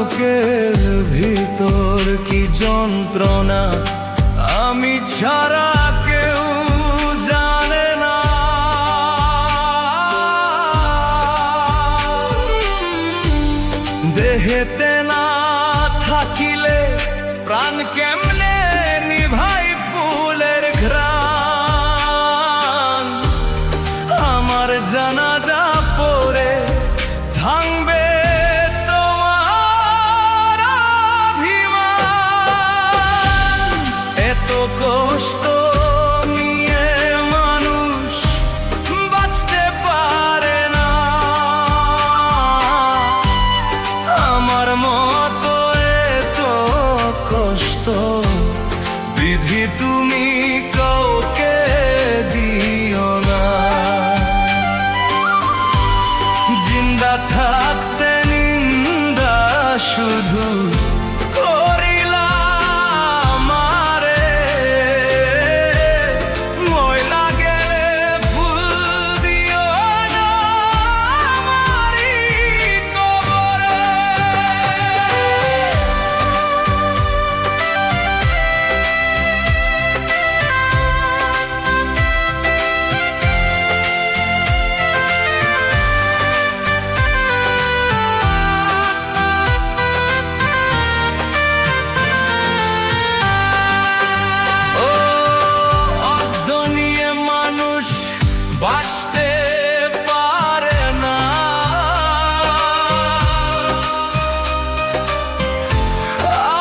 বুকের ভিতর কি যন্ত্রণা আমি ছাড়া কেউ জানে না। দেহেতে না থাকিলে প্রাণ কেমনে নিভাই ফুলের ঘ্রাণ। আমার জানাজা পড়ে ভাঙবে তোমার অভিমান। এত কষ্ট নিয়ে মানুষ বাঁচতে পারে না। আমার মতো এত কষ্ট বিধি তুমি কাউকে দিও না। জিন্দা থাকতে নিন্দা শুধু করিলাম আমারে। ময়লা গেলে ফুল দিও না আমারই কবরে। বাঁচতে পারে না।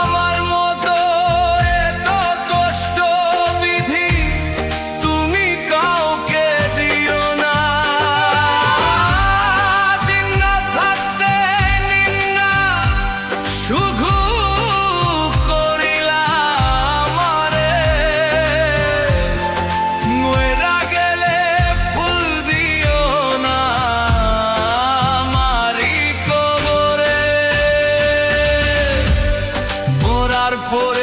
আমার মতো এত কষ্ট বিধি তুমি কাউকে দিও না। জিন্দা থাকতে নিন্দা শুধু করিলাম আমারে। ময়রা গেলে por